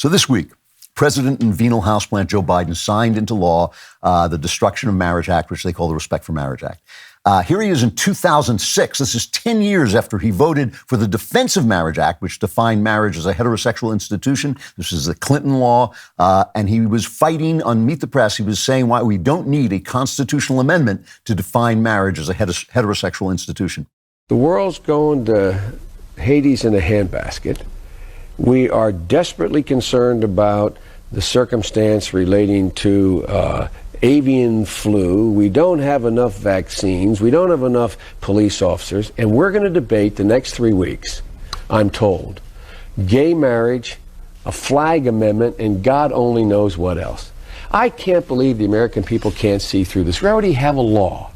So this week, President and venal houseplant Joe Biden signed into law the Destruction of Marriage Act, which they call the Respect for Marriage Act. Here he is in 2006. This is 10 years after he voted for the Defense of Marriage Act, which defined marriage as a heterosexual institution. This is the Clinton law. And he was fighting on Meet the Press. He was saying why we don't need a constitutional amendment to define marriage as a heterosexual institution. The world's going to Hades in a handbasket. We are desperately concerned about the circumstance relating to avian flu. We don't have enough vaccines. We don't have enough police officers. And we're going to debate the next 3 weeks, I'm told, gay marriage, a flag amendment, and God only knows what else. I can't believe the American people can't see through this. We already have a law,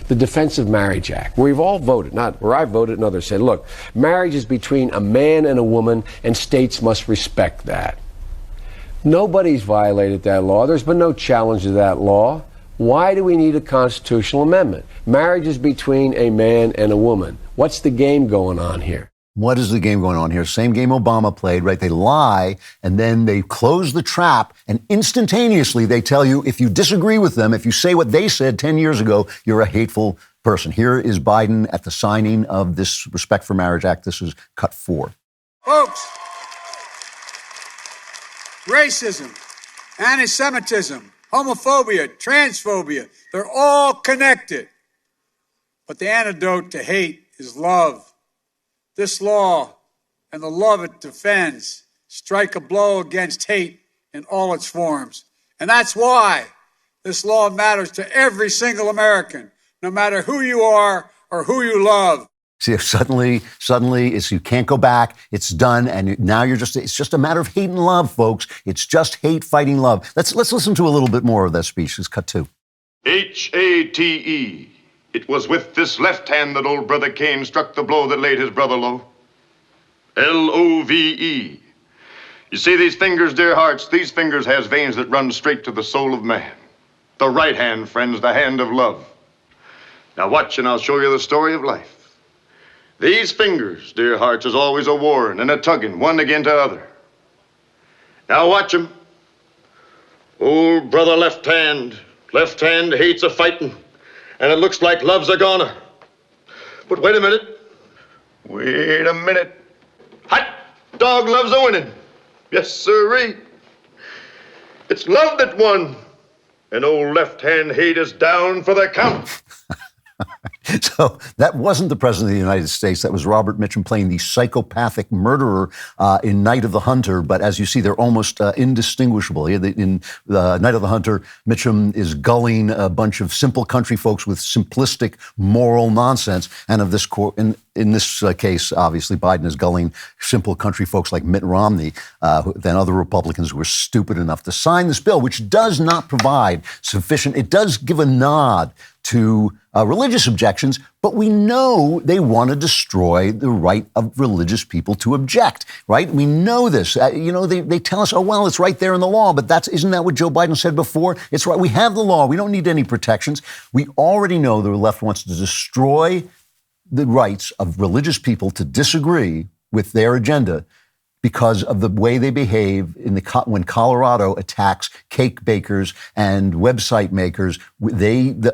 the Defense of Marriage Act, where we've all voted, not where I voted and others said, look, marriage is between a man and a woman, and states must respect that. Nobody's violated that law. There's been no challenge to that law. Why do we need a constitutional amendment? Marriage is between a man and a woman. What's the game going on here? What is the game going on here? Same game Obama played, right? They lie, and then they close the trap, and instantaneously they tell you if you disagree with them, if you say what they said 10 years ago, you're a hateful person. Here is Biden at the signing of this Respect for Marriage Act. This is cut 4. Folks, racism, anti-Semitism, homophobia, transphobia, they're all connected. But the antidote to hate is love. This law and the love it defends strike a blow against hate in all its forms. And that's why this law matters to every single American, no matter who you are or who you love. See, suddenly it's, you can't go back. It's done. And now it's just a matter of hate and love, folks. It's just hate fighting love. Let's listen to a little bit more of that speech. It's cut 2. H-A-T-E. It was with this left hand that old brother Cain struck the blow that laid his brother low. L-O-V-E. You see these fingers, dear hearts? These fingers has veins that run straight to the soul of man. The right hand, friends, the hand of love. Now watch and I'll show you the story of life. These fingers, dear hearts, is always a warring and a tugging, one against the other. Now watch 'em. Old brother left hand hates a fighting. And it looks like love's a goner. But wait a minute. Wait a minute. Hot dog loves a winning. Yes, sirree. It's love that won. And old left-hand hate is down for the count. So that wasn't the President of the United States. That was Robert Mitchum playing the psychopathic murderer in Night of the Hunter. But as you see, they're almost indistinguishable. In Night of the Hunter, Mitchum is gulling a bunch of simple country folks with simplistic moral nonsense. And of this in this case, obviously, Biden is gulling simple country folks like Mitt Romney, than other Republicans who were stupid enough to sign this bill, which does not provide sufficient. It does give a nod to religious objections, but we know they want to destroy the right of religious people to object, right? We know this. They tell us, oh, well, it's right there in the law, but isn't that what Joe Biden said before? It's right. We have the law. We don't need any protections. We already know the left wants to destroy the rights of religious people to disagree with their agenda because of the way they behave when Colorado attacks cake bakers and website makers.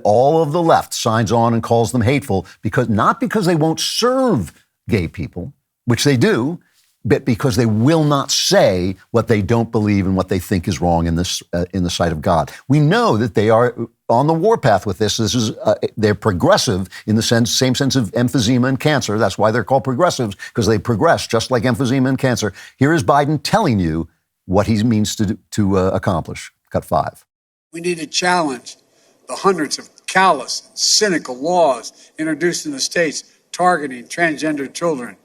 All of the left signs on and calls them hateful not because they won't serve gay people, which they do, but because they will not say what they don't believe and what they think is wrong in the sight of God. We know that they are on the warpath with this. They're progressive in the same sense of emphysema and cancer. That's why they're called progressives, because they progress just like emphysema and cancer. Here is Biden telling you what he means to accomplish. Cut 5. We need to challenge the hundreds of callous and cynical laws introduced in the states targeting transgender children,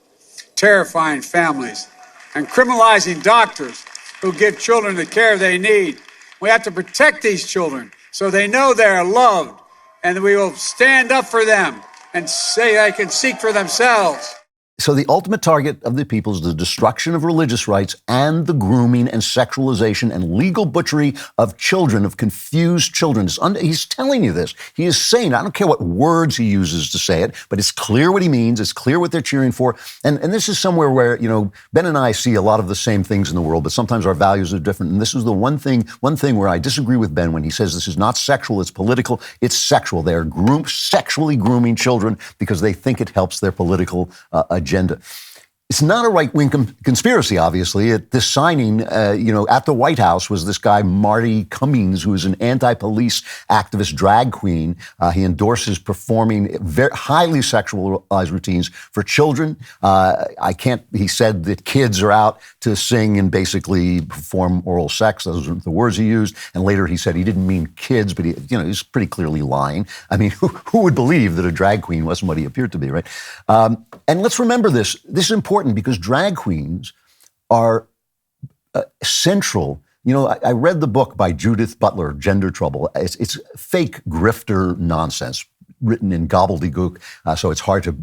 terrifying families, and criminalizing doctors who give children the care they need. We have to protect these children so they know they are loved, and we will stand up for them and say they can seek for themselves. So the ultimate target of the people is the destruction of religious rights and the grooming and sexualization and legal butchery of children, of confused children. He's telling you this. He is saying, I don't care what words he uses to say it, but it's clear what he means. It's clear what they're cheering for. And this is somewhere where, Ben and I see a lot of the same things in the world, but sometimes our values are different. And this is the one thing where I disagree with Ben when he says this is not sexual, it's political, it's sexual. They are sexually grooming children because they think it helps their political agenda. It's not a right-wing conspiracy, obviously. At this signing, at the White House was this guy, Marty Cummings, who is an anti-police activist drag queen. He endorses performing very highly sexualized routines for children. He said that kids are out to sing and basically perform oral sex. Those are the words he used. And later he said he didn't mean kids, but he's pretty clearly lying. I mean, who would believe that a drag queen wasn't what he appeared to be, right? And let's remember this. This is important because drag queens are central. I read the book by Judith Butler, Gender Trouble. It's fake grifter nonsense written in gobbledygook, so it's hard to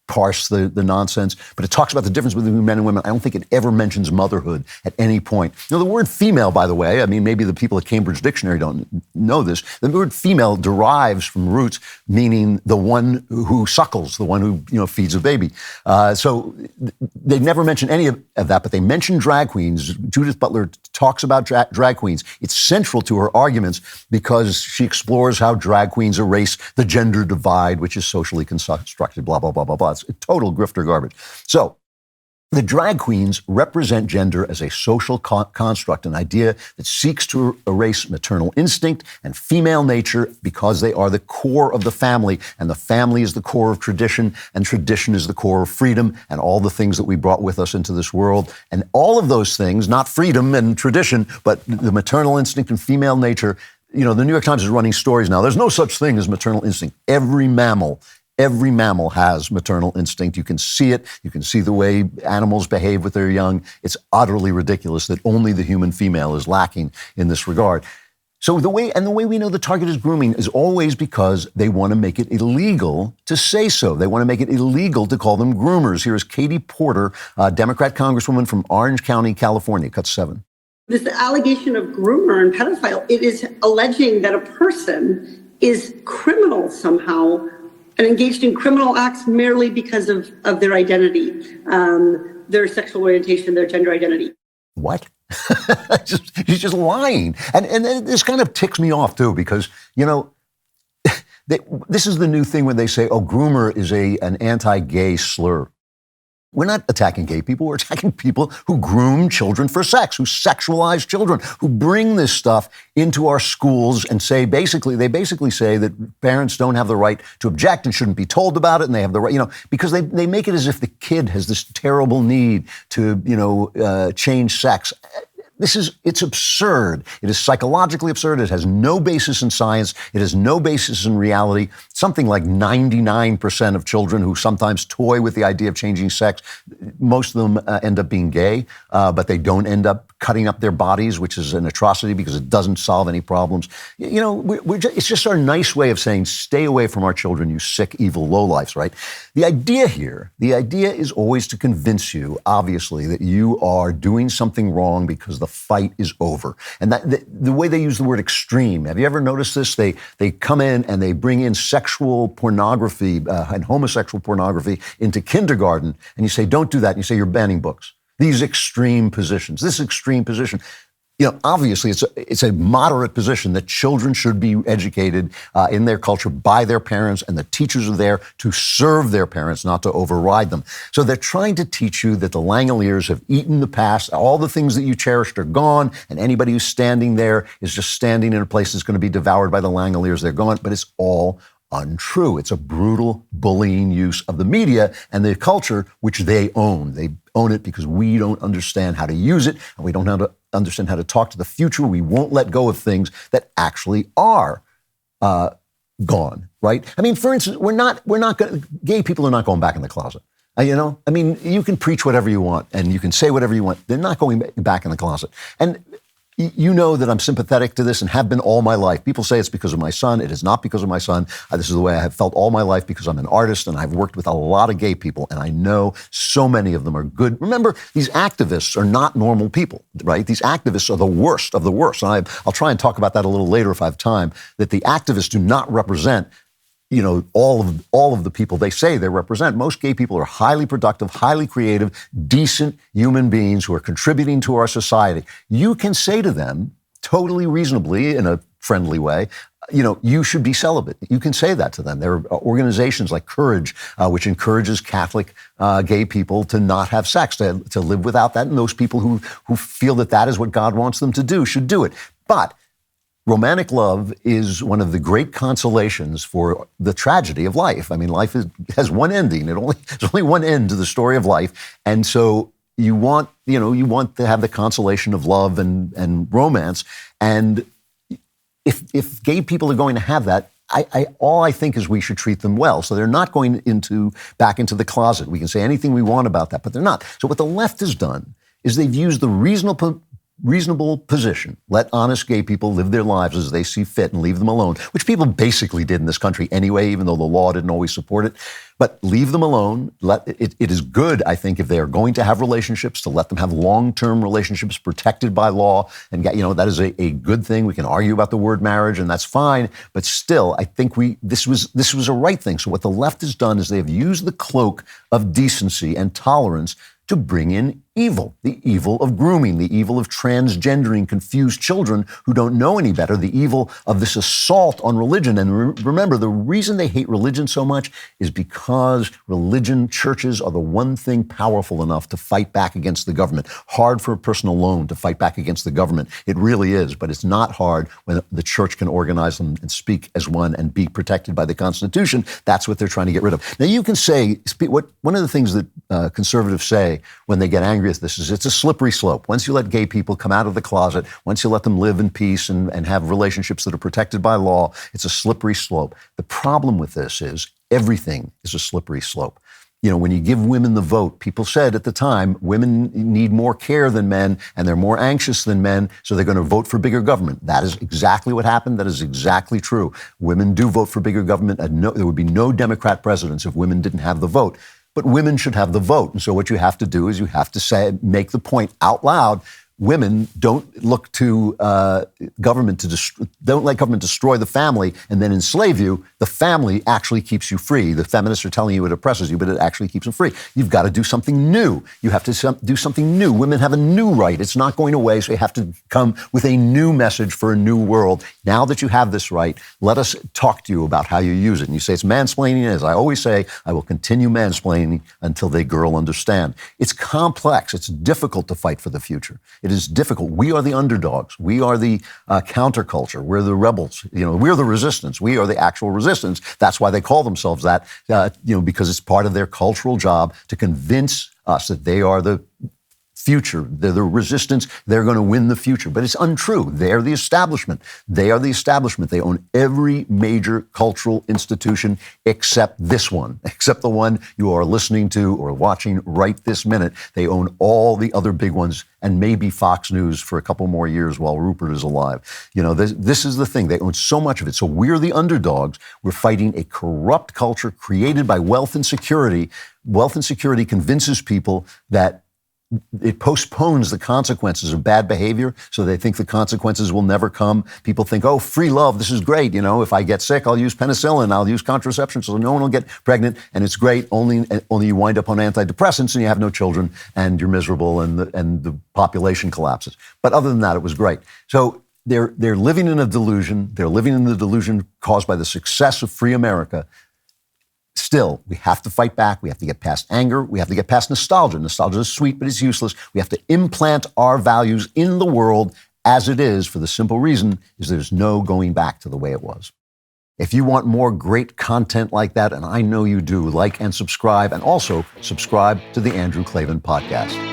parse the nonsense, but it talks about the difference between men and women. I don't think it ever mentions motherhood at any point. The word female, by the way, I mean, maybe the people at Cambridge Dictionary don't know this. The word female derives from roots meaning the one who suckles, the one who, feeds a baby. So they never mention any of that, but they mention drag queens. Judith Butler talks about drag queens. It's central to her arguments because she explores how drag queens erase the gender divide, which is socially constructed, blah, blah, blah, blah, blah. It's total grifter garbage. So the drag queens represent gender as a social construct, an idea that seeks to erase maternal instinct and female nature because they are the core of the family, and the family is the core of tradition, and tradition is the core of freedom, and all the things that we brought with us into this world. And all of those things, not freedom and tradition, but the maternal instinct and female nature. The New York Times is running stories now. There's no such thing as maternal instinct. Every mammal has maternal instinct. You can see it. You can see the way animals behave with their young. It's utterly ridiculous that only the human female is lacking in this regard. So the way we know the target is grooming is always because they want to make it illegal to say so. They want to make it illegal to call them groomers. Here is Katie Porter, Democrat Congresswoman from Orange County, California. Cut 7. This allegation of groomer and pedophile, it is alleging that a person is criminal somehow and engaged in criminal acts merely because of their identity, their sexual orientation, their gender identity. What? He's just lying. And this kind of ticks me off, too, because, this is the new thing when they say, groomer is an anti-gay slur. We're not attacking gay people. We're attacking people who groom children for sex, who sexualize children, who bring this stuff into our schools and they basically say that parents don't have the right to object and shouldn't be told about it, and they have the right, because they make it as if the kid has this terrible need to, change sex. It's absurd. It is psychologically absurd. It has no basis in science. It has no basis in reality. Something like 99% of children who sometimes toy with the idea of changing sex, most of them end up being gay, but they don't end up cutting up their bodies, which is an atrocity because it doesn't solve any problems. It's just our nice way of saying, stay away from our children, you sick, evil lowlifes, right? The idea is always to convince you, obviously, that you are doing something wrong because the fight is over. And the way they use the word extreme, have you ever noticed this? They come in and they bring in sexual pornography and homosexual pornography into kindergarten, and you say, don't do that. And you say, you're banning books. These extreme positions, this extreme position. Obviously, it's a moderate position that children should be educated in their culture by their parents, and the teachers are there to serve their parents, not to override them. So they're trying to teach you that the Langoliers have eaten the past, all the things that you cherished are gone, and anybody who's standing there is just standing in a place that's going to be devoured by the Langoliers. They're gone, but it's all untrue. It's a brutal, bullying use of the media and the culture, which they own. They own it because we don't understand how to use it, and we don't understand how to talk to the future. We won't let go of things that actually are gone, right? I mean, for instance, gay people are not going back in the closet. I mean, you can preach whatever you want and you can say whatever you want. They're not going back in the closet. And You know that I'm sympathetic to this and have been all my life. People say it's because of my son. It is not because of my son. This is the way I have felt all my life because I'm an artist and I've worked with a lot of gay people, and I know so many of them are good. Remember, these activists are not normal people, right? These activists are the worst of the worst. And I'll try and talk about that a little later if I have time, that the activists do not represent all of the people they say they represent. Most gay people are highly productive, highly creative, decent human beings who are contributing to our society. You can say to them, totally reasonably, in a friendly way, you should be celibate. You can say that to them. There are organizations like Courage, which encourages Catholic gay people to not have sex, to live without that. And those people who feel that that is what God wants them to do should do it. But romantic love is one of the great consolations for the tragedy of life. I mean, life has one ending. There's only one end to the story of life. And so you want to have the consolation of love and romance. And if gay people are going to have that, all I think is we should treat them well. So they're not going back into the closet. We can say anything we want about that, but they're not. So what the left has done is they've used the reasonable position. Let honest gay people live their lives as they see fit and leave them alone, which people basically did in this country anyway, even though the law didn't always support it. But leave them alone. It is good, I think, if they are going to have relationships, to let them have long-term relationships protected by law. And that is a good thing. We can argue about the word marriage, and that's fine. But still, I think this was a right thing. So what the left has done is they have used the cloak of decency and tolerance to bring in evil, the evil of grooming, the evil of transgendering confused children who don't know any better, the evil of this assault on religion. And remember, the reason they hate religion so much is because religion, churches are the one thing powerful enough to fight back against the government. Hard for a person alone to fight back against the government. It really is, but it's not hard when the church can organize them and speak as one and be protected by the Constitution. That's what they're trying to get rid of. Now, you can say, one of the things that conservatives say when they get angry at this is it's a slippery slope. Once you let gay people come out of the closet, once you let them live in peace and have relationships that are protected by law, it's a slippery slope. The problem with this is everything is a slippery slope. When you give women the vote, people said at the time, women need more care than men and they're more anxious than men, so they're going to vote for bigger government. That is exactly what happened. That is exactly true. Women do vote for bigger government. There would be no Democrat presidents if women didn't have the vote. But women should have the vote. And so what you have to do is you have to make the point out loud. Women don't look to government don't let government destroy the family and then enslave you. The family actually keeps you free. The feminists are telling you it oppresses you, but it actually keeps them free. You've got to do something new. You have to do something new. Women have a new right. It's not going away, so you have to come with a new message for a new world. Now that you have this right, let us talk to you about how you use it. And you say it's mansplaining. As I always say, I will continue mansplaining until they girl understand. It's complex. It's difficult to fight for the future. It is difficult. We are the underdogs. We are the counterculture. We're the rebels. We're the resistance. We are the actual resistance. That's why they call themselves that, because it's part of their cultural job to convince us that they are the future. They're the resistance. They're going to win the future. But it's untrue. They're the establishment. They are the establishment. They own every major cultural institution except this one, except the one you are listening to or watching right this minute. They own all the other big ones and maybe Fox News for a couple more years while Rupert is alive. This is the thing. They own so much of it. So we're the underdogs. We're fighting a corrupt culture created by wealth and security. Wealth and security convinces people that it postpones the consequences of bad behavior, so they think the consequences will never come. People think, oh, free love, this is great. If I get sick, I'll use penicillin, I'll use contraception, so no one will get pregnant, and it's great. Only you wind up on antidepressants, and you have no children, and you're miserable, and the population collapses. But other than that, it was great. So they're living in a delusion. They're living in the delusion caused by the success of free America. Still, we have to fight back. We have to get past anger. We have to get past nostalgia. Nostalgia is sweet, but it's useless. We have to implant our values in the world as it is, for the simple reason is there's no going back to the way it was. If you want more great content like that, and I know you do, like and subscribe, and also subscribe to the Andrew Klavan Podcast.